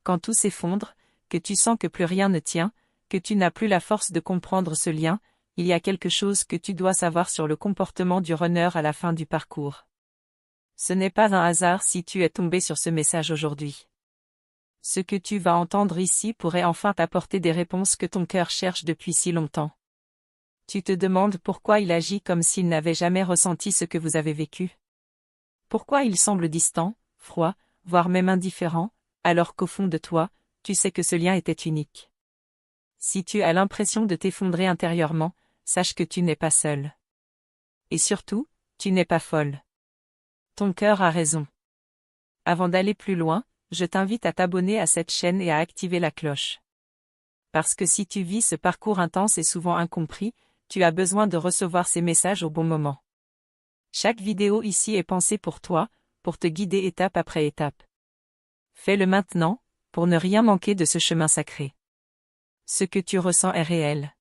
quand tout s'effondre, que tu sens que plus rien ne tient, que tu n'as plus la force de comprendre ce lien, il y a quelque chose que tu dois savoir sur le comportement du runner à la fin du parcours. Ce n'est pas un hasard si tu es tombé sur ce message aujourd'hui. Ce que tu vas entendre ici pourrait enfin t'apporter des réponses que ton cœur cherche depuis si longtemps. Tu te demandes pourquoi il agit comme s'il n'avait jamais ressenti ce que vous avez vécu. Pourquoi il semble distant, froid, voire même indifférent, alors qu'au fond de toi, tu sais que ce lien était unique. Si tu as l'impression de t'effondrer intérieurement, sache que tu n'es pas seul. Et surtout, tu n'es pas folle. Ton cœur a raison. Avant d'aller plus loin, je t'invite à t'abonner à cette chaîne et à activer la cloche. Parce que si tu vis ce parcours intense et souvent incompris, tu as besoin de recevoir ces messages au bon moment. Chaque vidéo ici est pensée pour toi, pour te guider étape après étape. Fais-le maintenant, pour ne rien manquer de ce chemin sacré. Ce que tu ressens est réel.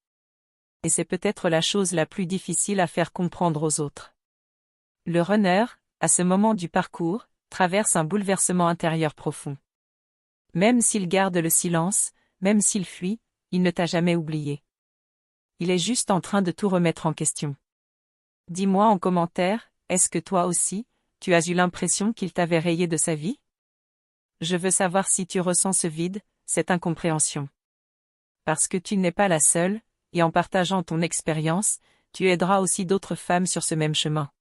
Et c'est peut-être la chose la plus difficile à faire comprendre aux autres. Le runner, à ce moment du parcours, traverse un bouleversement intérieur profond. Même s'il garde le silence, même s'il fuit, il ne t'a jamais oublié. Il est juste en train de tout remettre en question. Dis-moi en commentaire, est-ce que toi aussi, tu as eu l'impression qu'il t'avait rayé de sa vie? Je veux savoir si tu ressens ce vide, cette incompréhension. Parce que tu n'es pas la seule, et en partageant ton expérience, tu aideras aussi d'autres femmes sur ce même chemin.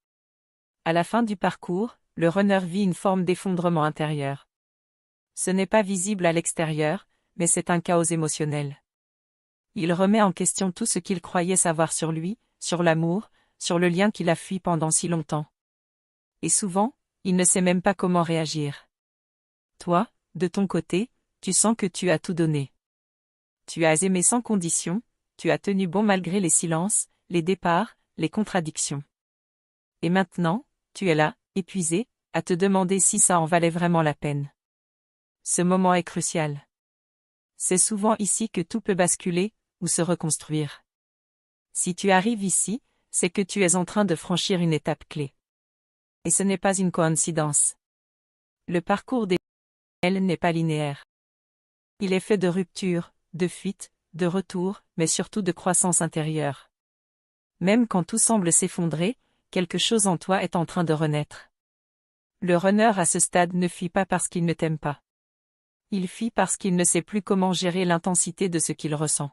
À la fin du parcours, le runner vit une forme d'effondrement intérieur. Ce n'est pas visible à l'extérieur, mais c'est un chaos émotionnel. Il remet en question tout ce qu'il croyait savoir sur lui, sur l'amour, sur le lien qu'il a fui pendant si longtemps. Et souvent, il ne sait même pas comment réagir. Toi, de ton côté, tu sens que tu as tout donné. Tu as aimé sans condition, tu as tenu bon malgré les silences, les départs, les contradictions. Et maintenant, tu es là, épuisé, à te demander si ça en valait vraiment la peine. Ce moment est crucial. C'est souvent ici que tout peut basculer, ou se reconstruire. Si tu arrives ici, c'est que tu es en train de franchir une étape clé. Et ce n'est pas une coïncidence. Le parcours des elle n'est pas linéaire. Il est fait de ruptures, de fuites, de retours, mais surtout de croissance intérieure. Même quand tout semble s'effondrer, quelque chose en toi est en train de renaître. Le runner à ce stade ne fuit pas parce qu'il ne t'aime pas. Il fuit parce qu'il ne sait plus comment gérer l'intensité de ce qu'il ressent.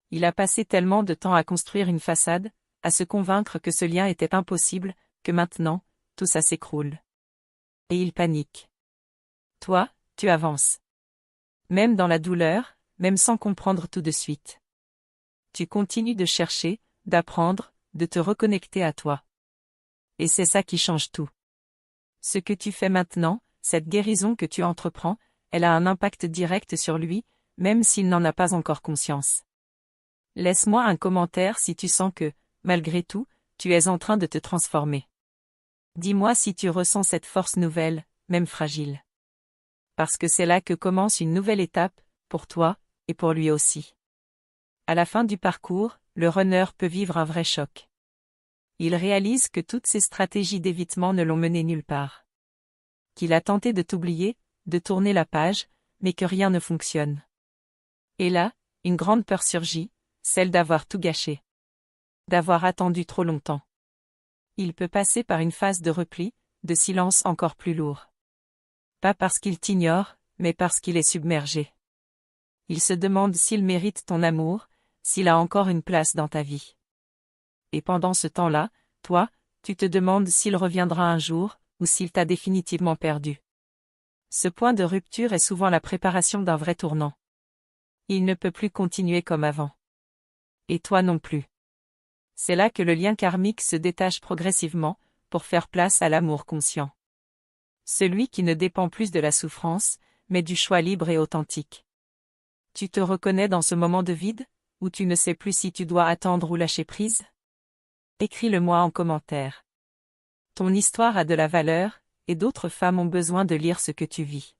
Il a passé tellement de temps à construire une façade, à se convaincre que ce lien était impossible, que maintenant, tout ça s'écroule. Et il panique. Toi, tu avances. Même dans la douleur, même sans comprendre tout de suite. Tu continues de chercher, d'apprendre, de te reconnecter à toi. Et c'est ça qui change tout. Ce que tu fais maintenant, cette guérison que tu entreprends, elle a un impact direct sur lui, même s'il n'en a pas encore conscience. Laisse-moi un commentaire si tu sens que, malgré tout, tu es en train de te transformer. Dis-moi si tu ressens cette force nouvelle, même fragile. Parce que c'est là que commence une nouvelle étape, pour toi, et pour lui aussi. À la fin du parcours, le runner peut vivre un vrai choc. Il réalise que toutes ses stratégies d'évitement ne l'ont mené nulle part. Qu'il a tenté de t'oublier, de tourner la page, mais que rien ne fonctionne. Et là, une grande peur surgit, celle d'avoir tout gâché. D'avoir attendu trop longtemps. Il peut passer par une phase de repli, de silence encore plus lourd. Pas parce qu'il t'ignore, mais parce qu'il est submergé. Il se demande s'il mérite ton amour, s'il a encore une place dans ta vie. Et pendant ce temps-là, toi, tu te demandes s'il reviendra un jour, ou s'il t'a définitivement perdu. Ce point de rupture est souvent la préparation d'un vrai tournant. Il ne peut plus continuer comme avant. Et toi non plus. C'est là que le lien karmique se détache progressivement, pour faire place à l'amour conscient. Celui qui ne dépend plus de la souffrance, mais du choix libre et authentique. Tu te reconnais dans ce moment de vide, où tu ne sais plus si tu dois attendre ou lâcher prise? Écris-le-moi en commentaire. Ton histoire a de la valeur, et d'autres femmes ont besoin de lire ce que tu vis.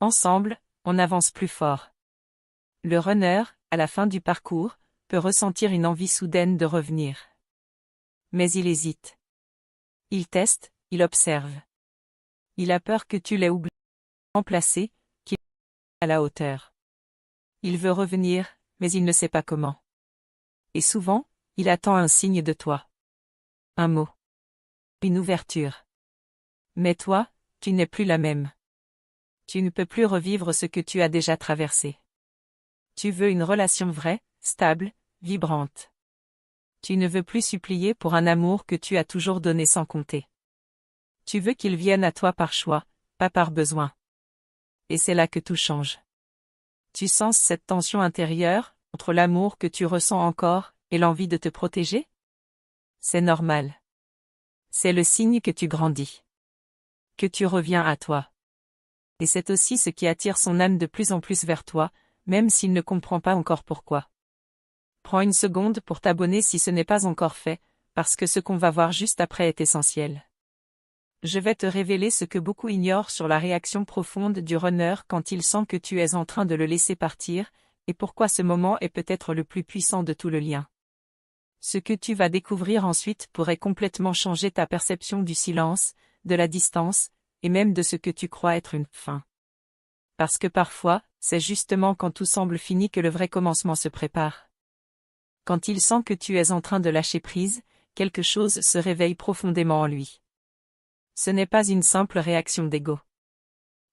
Ensemble, on avance plus fort. Le runner, à la fin du parcours, peut ressentir une envie soudaine de revenir. Mais il hésite. Il teste, il observe. Il a peur que tu l'aies oublié, remplacé, qu'il à la hauteur. Il veut revenir, mais il ne sait pas comment. Et souvent, il attend un signe de toi. Un mot. Une ouverture. Mais toi, tu n'es plus la même. Tu ne peux plus revivre ce que tu as déjà traversé. Tu veux une relation vraie, stable, vibrante. Tu ne veux plus supplier pour un amour que tu as toujours donné sans compter. Tu veux qu'il vienne à toi par choix, pas par besoin. Et c'est là que tout change. Tu sens cette tension intérieure, entre l'amour que tu ressens encore, et l'envie de te protéger? C'est normal. C'est le signe que tu grandis. Que tu reviens à toi. Et c'est aussi ce qui attire son âme de plus en plus vers toi, même s'il ne comprend pas encore pourquoi. Prends une seconde pour t'abonner si ce n'est pas encore fait, parce que ce qu'on va voir juste après est essentiel. Je vais te révéler ce que beaucoup ignorent sur la réaction profonde du runner quand il sent que tu es en train de le laisser partir, et pourquoi ce moment est peut-être le plus puissant de tout le lien. Ce que tu vas découvrir ensuite pourrait complètement changer ta perception du silence, de la distance, et même de ce que tu crois être une fin. Parce que parfois, c'est justement quand tout semble fini que le vrai commencement se prépare. Quand il sent que tu es en train de lâcher prise, quelque chose se réveille profondément en lui. Ce n'est pas une simple réaction d'ego.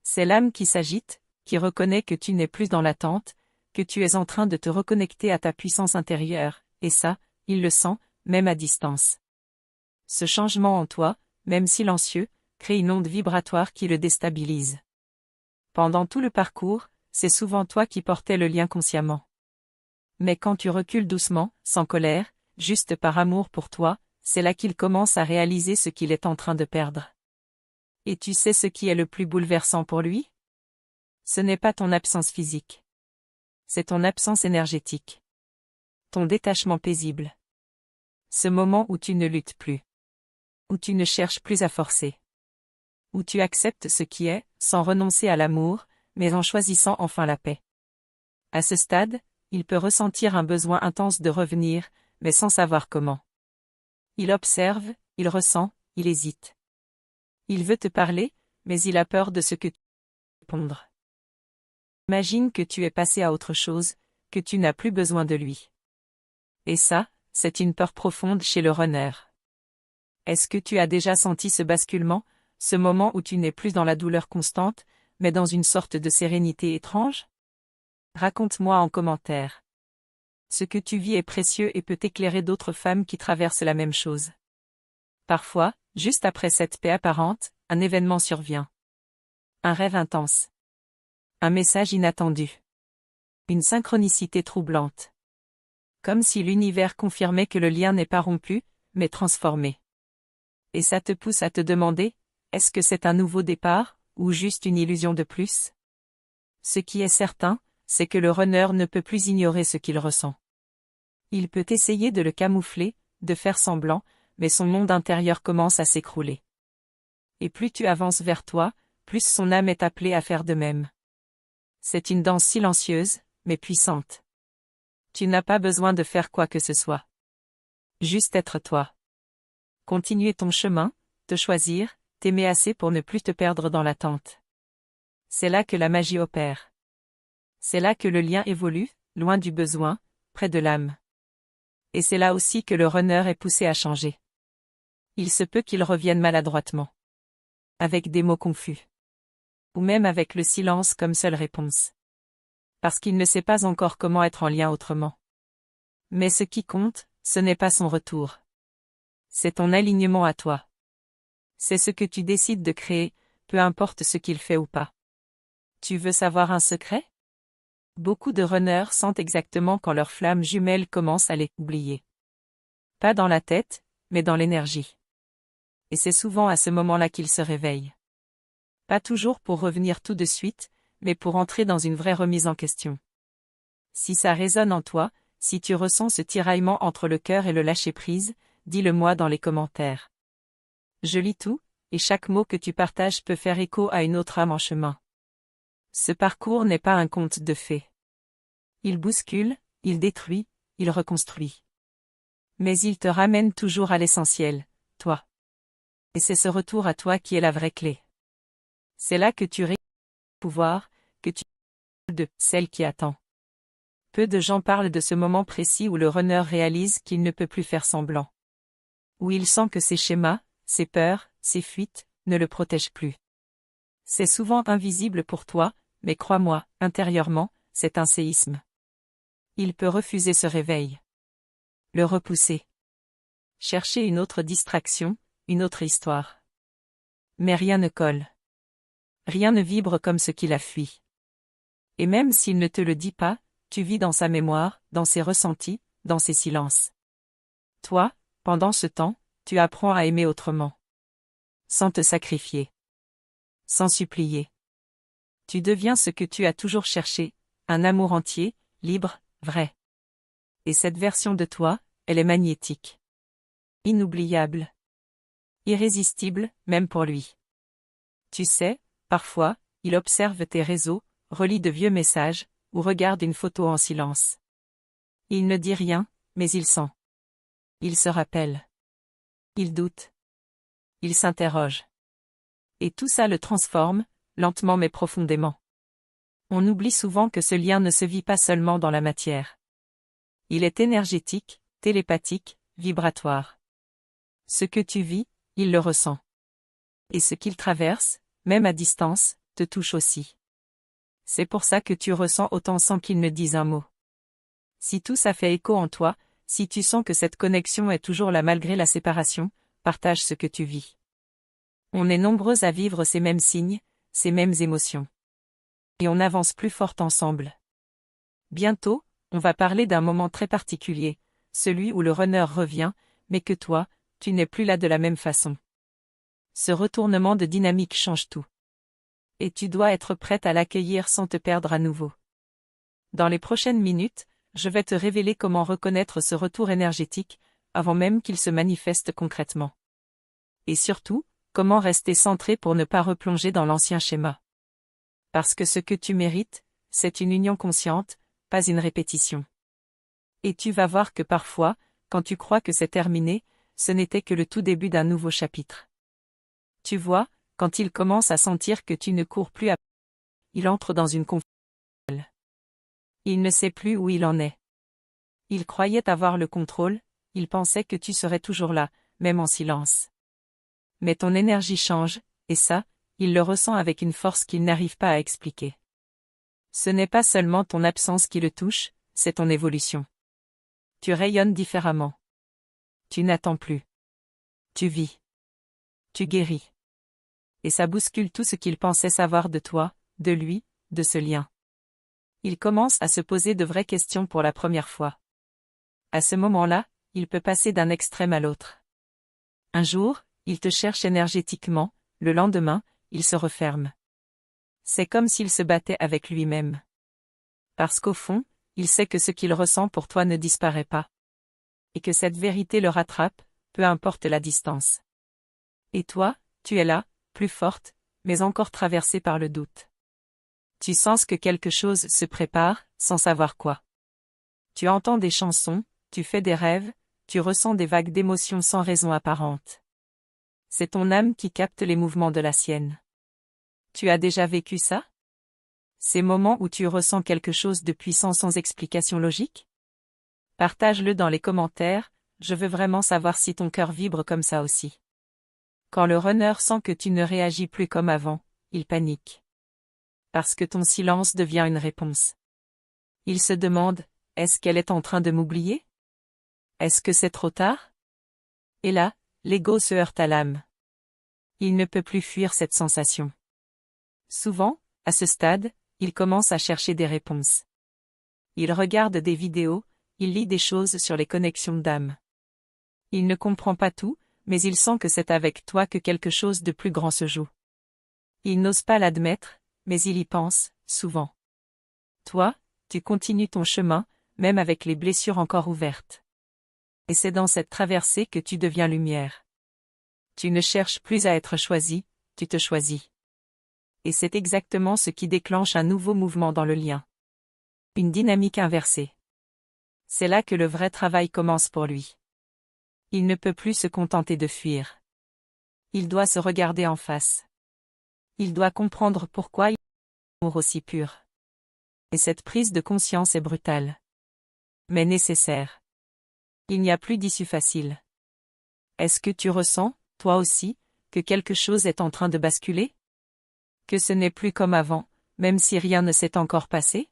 C'est l'âme qui s'agite, qui reconnaît que tu n'es plus dans l'attente, que tu es en train de te reconnecter à ta puissance intérieure, et ça, il le sent, même à distance. Ce changement en toi, même silencieux, crée une onde vibratoire qui le déstabilise. Pendant tout le parcours, c'est souvent toi qui portais le lien consciemment. Mais quand tu recules doucement, sans colère, juste par amour pour toi, c'est là qu'il commence à réaliser ce qu'il est en train de perdre. Et tu sais ce qui est le plus bouleversant pour lui? Ce n'est pas ton absence physique. C'est ton absence énergétique. Ton détachement paisible. Ce moment où tu ne luttes plus. Où tu ne cherches plus à forcer. Où tu acceptes ce qui est, sans renoncer à l'amour, mais en choisissant enfin la paix. À ce stade, il peut ressentir un besoin intense de revenir, mais sans savoir comment. Il observe, il ressent, il hésite. Il veut te parler, mais il a peur de ce que tu vas répondre. Imagine que tu es passé à autre chose, que tu n'as plus besoin de lui. Et ça, c'est une peur profonde chez le runner. Est-ce que tu as déjà senti ce basculement, ce moment où tu n'es plus dans la douleur constante, mais dans une sorte de sérénité étrange? Raconte-moi en commentaire. Ce que tu vis est précieux et peut éclairer d'autres femmes qui traversent la même chose. Parfois, juste après cette paix apparente, un événement survient. Un rêve intense. Un message inattendu. Une synchronicité troublante. Comme si l'univers confirmait que le lien n'est pas rompu, mais transformé. Et ça te pousse à te demander, est-ce que c'est un nouveau départ, ou juste une illusion de plus? Ce qui est certain, c'est que le runner ne peut plus ignorer ce qu'il ressent. Il peut essayer de le camoufler, de faire semblant, mais son monde intérieur commence à s'écrouler. Et plus tu avances vers toi, plus son âme est appelée à faire de même. C'est une danse silencieuse, mais puissante. Tu n'as pas besoin de faire quoi que ce soit. Juste être toi. Continuer ton chemin, te choisir, t'aimer assez pour ne plus te perdre dans l'attente. C'est là que la magie opère. C'est là que le lien évolue, loin du besoin, près de l'âme. Et c'est là aussi que le runner est poussé à changer. Il se peut qu'il revienne maladroitement. Avec des mots confus. Ou même avec le silence comme seule réponse. Parce qu'il ne sait pas encore comment être en lien autrement. Mais ce qui compte, ce n'est pas son retour. C'est ton alignement à toi. C'est ce que tu décides de créer, peu importe ce qu'il fait ou pas. Tu veux savoir un secret? Beaucoup de runners sentent exactement quand leur flamme jumelle commence à les oublier. Pas dans la tête, mais dans l'énergie. Et c'est souvent à ce moment-là qu'ils se réveillent. Pas toujours pour revenir tout de suite, mais pour entrer dans une vraie remise en question. Si ça résonne en toi, si tu ressens ce tiraillement entre le cœur et le lâcher-prise, dis-le-moi dans les commentaires. Je lis tout, et chaque mot que tu partages peut faire écho à une autre âme en chemin. Ce parcours n'est pas un conte de fées. Il bouscule, il détruit, il reconstruit. Mais il te ramène toujours à l'essentiel, toi. Et c'est ce retour à toi qui est la vraie clé. C'est là que tu récupères le pouvoir, que tu de celle qui attend. Peu de gens parlent de ce moment précis où le runner réalise qu'il ne peut plus faire semblant. Où il sent que ses schémas, ses peurs, ses fuites, ne le protègent plus. C'est souvent invisible pour toi, mais crois-moi, intérieurement, c'est un séisme. Il peut refuser ce réveil. Le repousser. Chercher une autre distraction, une autre histoire. Mais rien ne colle. Rien ne vibre comme ce qu'il a fui. Et même s'il ne te le dit pas, tu vis dans sa mémoire, dans ses ressentis, dans ses silences. Toi, pendant ce temps, tu apprends à aimer autrement. Sans te sacrifier. Sans supplier. Tu deviens ce que tu as toujours cherché, un amour entier, libre, vrai. Et cette version de toi, elle est magnétique. Inoubliable. Irrésistible, même pour lui. Tu sais, parfois, il observe tes réseaux, relit de vieux messages, ou regarde une photo en silence. Il ne dit rien, mais il sent. Il se rappelle. Il doute. Il s'interroge. Et tout ça le transforme, lentement mais profondément. On oublie souvent que ce lien ne se vit pas seulement dans la matière. Il est énergétique, télépathique, vibratoire. Ce que tu vis, il le ressent. Et ce qu'il traverse, même à distance, te touche aussi. C'est pour ça que tu ressens autant sans qu'il ne dise un mot. Si tout ça fait écho en toi, si tu sens que cette connexion est toujours là malgré la séparation, partage ce que tu vis. On est nombreux à vivre ces mêmes signes, ces mêmes émotions. Et on avance plus fort ensemble. Bientôt, on va parler d'un moment très particulier, celui où le runner revient, mais que toi, tu n'es plus là de la même façon. Ce retournement de dynamique change tout. Et tu dois être prête à l'accueillir sans te perdre à nouveau. Dans les prochaines minutes, je vais te révéler comment reconnaître ce retour énergétique, avant même qu'il se manifeste concrètement. Et surtout, comment rester centré pour ne pas replonger dans l'ancien schéma. Parce que ce que tu mérites, c'est une union consciente, pas une répétition. Et tu vas voir que parfois, quand tu crois que c'est terminé, ce n'était que le tout début d'un nouveau chapitre. Tu vois, quand il commence à sentir que tu ne cours plus après, il entre dans une confusion. Il ne sait plus où il en est. Il croyait avoir le contrôle, il pensait que tu serais toujours là, même en silence. Mais ton énergie change, et ça, il le ressent avec une force qu'il n'arrive pas à expliquer. Ce n'est pas seulement ton absence qui le touche, c'est ton évolution. Tu rayonnes différemment. Tu n'attends plus. Tu vis. Tu guéris. Et ça bouscule tout ce qu'il pensait savoir de toi, de lui, de ce lien. Il commence à se poser de vraies questions pour la première fois. À ce moment-là, il peut passer d'un extrême à l'autre. Un jour, il te cherche énergétiquement, le lendemain, il se referme. C'est comme s'il se battait avec lui-même. Parce qu'au fond, il sait que ce qu'il ressent pour toi ne disparaît pas. Et que cette vérité le rattrape, peu importe la distance. Et toi, tu es là, plus forte, mais encore traversée par le doute. Tu sens que quelque chose se prépare, sans savoir quoi. Tu entends des chansons, tu fais des rêves, tu ressens des vagues d'émotions sans raison apparente. C'est ton âme qui capte les mouvements de la sienne. Tu as déjà vécu ça? Ces moments où tu ressens quelque chose de puissant sans explication logique? Partage-le dans les commentaires, je veux vraiment savoir si ton cœur vibre comme ça aussi. Quand le runner sent que tu ne réagis plus comme avant, il panique. Parce que ton silence devient une réponse. Il se demande, est-ce qu'elle est en train de m'oublier? Est-ce que c'est trop tard? Et là, l'ego se heurte à l'âme. Il ne peut plus fuir cette sensation. Souvent, à ce stade, il commence à chercher des réponses. Il regarde des vidéos, il lit des choses sur les connexions d'âme. Il ne comprend pas tout, mais il sent que c'est avec toi que quelque chose de plus grand se joue. Il n'ose pas l'admettre, mais il y pense, souvent. Toi, tu continues ton chemin, même avec les blessures encore ouvertes. Et c'est dans cette traversée que tu deviens lumière. Tu ne cherches plus à être choisi, tu te choisis. Et c'est exactement ce qui déclenche un nouveau mouvement dans le lien. Une dynamique inversée. C'est là que le vrai travail commence pour lui. Il ne peut plus se contenter de fuir. Il doit se regarder en face. Il doit comprendre pourquoi il a un amour aussi pur. Et cette prise de conscience est brutale. Mais nécessaire. Il n'y a plus d'issue facile. Est-ce que tu ressens, toi aussi, que quelque chose est en train de basculer? Que ce n'est plus comme avant, même si rien ne s'est encore passé?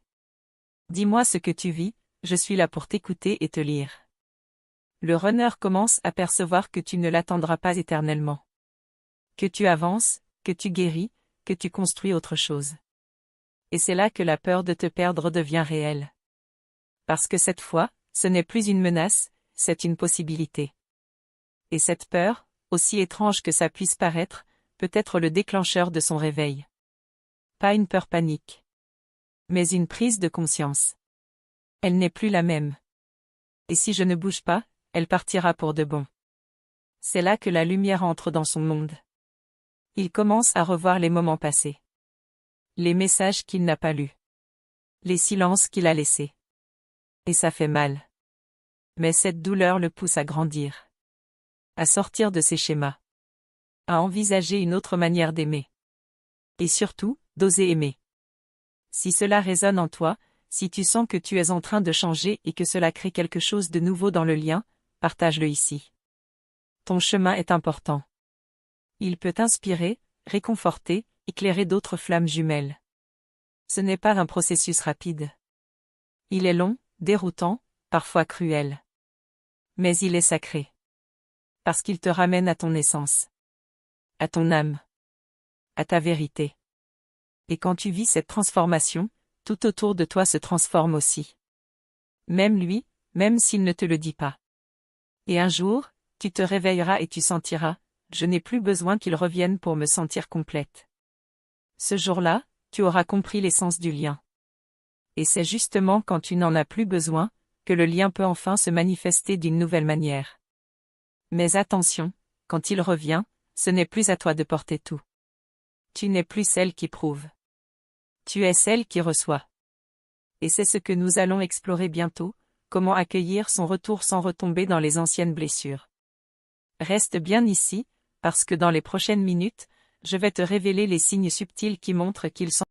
Dis-moi ce que tu vis, je suis là pour t'écouter et te lire. Le runner commence à percevoir que tu ne l'attendras pas éternellement. Que tu avances, que tu guéris, que tu construis autre chose. Et c'est là que la peur de te perdre devient réelle. Parce que cette fois, ce n'est plus une menace, c'est une possibilité. Et cette peur, aussi étrange que ça puisse paraître, peut être le déclencheur de son réveil. Pas une peur panique. Mais une prise de conscience. Elle n'est plus la même. Et si je ne bouge pas, elle partira pour de bon. C'est là que la lumière entre dans son monde. Il commence à revoir les moments passés. Les messages qu'il n'a pas lus. Les silences qu'il a laissés. Et ça fait mal. Mais cette douleur le pousse à grandir. À sortir de ses schémas. À envisager une autre manière d'aimer. Et surtout, d'oser aimer. Si cela résonne en toi, si tu sens que tu es en train de changer et que cela crée quelque chose de nouveau dans le lien, partage-le ici. Ton chemin est important. Il peut inspirer, réconforter, éclairer d'autres flammes jumelles. Ce n'est pas un processus rapide. Il est long, déroutant, parfois cruel. Mais il est sacré. Parce qu'il te ramène à ton essence. À ton âme. À ta vérité. Et quand tu vis cette transformation, tout autour de toi se transforme aussi. Même lui, même s'il ne te le dit pas. Et un jour, tu te réveilleras et tu sentiras, je n'ai plus besoin qu'il revienne pour me sentir complète. Ce jour-là, tu auras compris l'essence du lien. Et c'est justement quand tu n'en as plus besoin, que le lien peut enfin se manifester d'une nouvelle manière. Mais attention, quand il revient, ce n'est plus à toi de porter tout. Tu n'es plus celle qui prouve. Tu es celle qui reçoit. Et c'est ce que nous allons explorer bientôt, comment accueillir son retour sans retomber dans les anciennes blessures. Reste bien ici, parce que dans les prochaines minutes, je vais te révéler les signes subtils qui montrent qu'ils sont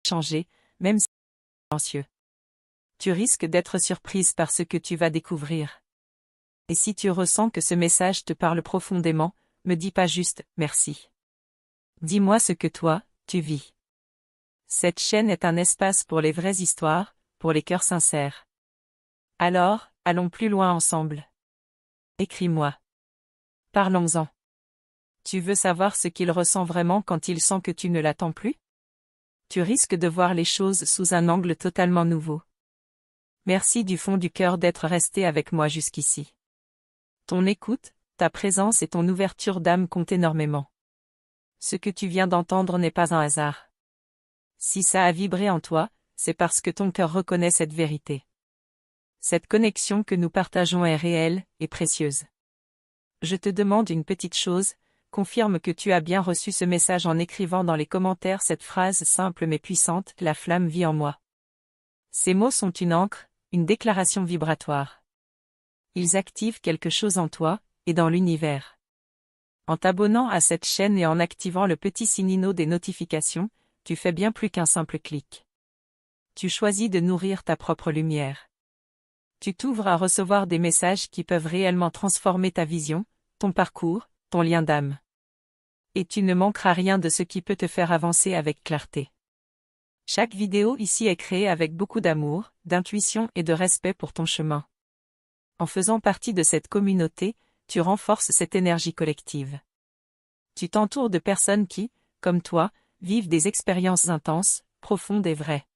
changés, même si silencieux. Tu risques d'être surprise par ce que tu vas découvrir. Et si tu ressens que ce message te parle profondément, me dis pas juste « merci ». Dis-moi ce que toi, tu vis. Cette chaîne est un espace pour les vraies histoires, pour les cœurs sincères. Alors, allons plus loin ensemble. Écris-moi. Parlons-en. Tu veux savoir ce qu'il ressent vraiment quand il sent que tu ne l'attends plus? Tu risques de voir les choses sous un angle totalement nouveau. Merci du fond du cœur d'être resté avec moi jusqu'ici. Ton écoute, ta présence et ton ouverture d'âme comptent énormément. Ce que tu viens d'entendre n'est pas un hasard. Si ça a vibré en toi, c'est parce que ton cœur reconnaît cette vérité. Cette connexion que nous partageons est réelle et précieuse. Je te demande une petite chose, confirme que tu as bien reçu ce message en écrivant dans les commentaires cette phrase simple mais puissante, la flamme vit en moi. Ces mots sont une encre, une déclaration vibratoire. Ils activent quelque chose en toi, et dans l'univers. En t'abonnant à cette chaîne et en activant le petit signino des notifications, tu fais bien plus qu'un simple clic. Tu choisis de nourrir ta propre lumière. Tu t'ouvres à recevoir des messages qui peuvent réellement transformer ta vision, ton parcours, ton lien d'âme. Et tu ne manqueras rien de ce qui peut te faire avancer avec clarté. Chaque vidéo ici est créée avec beaucoup d'amour, d'intuition et de respect pour ton chemin. En faisant partie de cette communauté, tu renforces cette énergie collective. Tu t'entoures de personnes qui, comme toi, vivent des expériences intenses, profondes et vraies.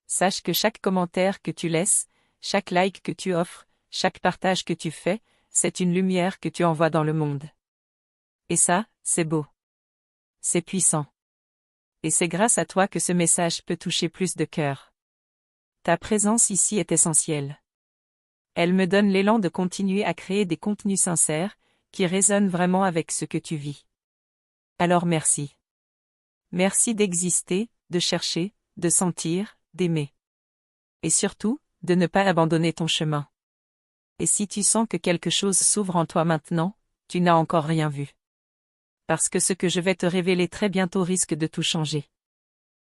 Sache que chaque commentaire que tu laisses, chaque like que tu offres, chaque partage que tu fais, c'est une lumière que tu envoies dans le monde. Et ça, c'est beau. C'est puissant. Et c'est grâce à toi que ce message peut toucher plus de cœurs. Ta présence ici est essentielle. Elle me donne l'élan de continuer à créer des contenus sincères, qui résonnent vraiment avec ce que tu vis. Alors merci. Merci d'exister, de chercher, de sentir, d'aimer. Et surtout, de ne pas abandonner ton chemin. Et si tu sens que quelque chose s'ouvre en toi maintenant, tu n'as encore rien vu. Parce que ce que je vais te révéler très bientôt risque de tout changer.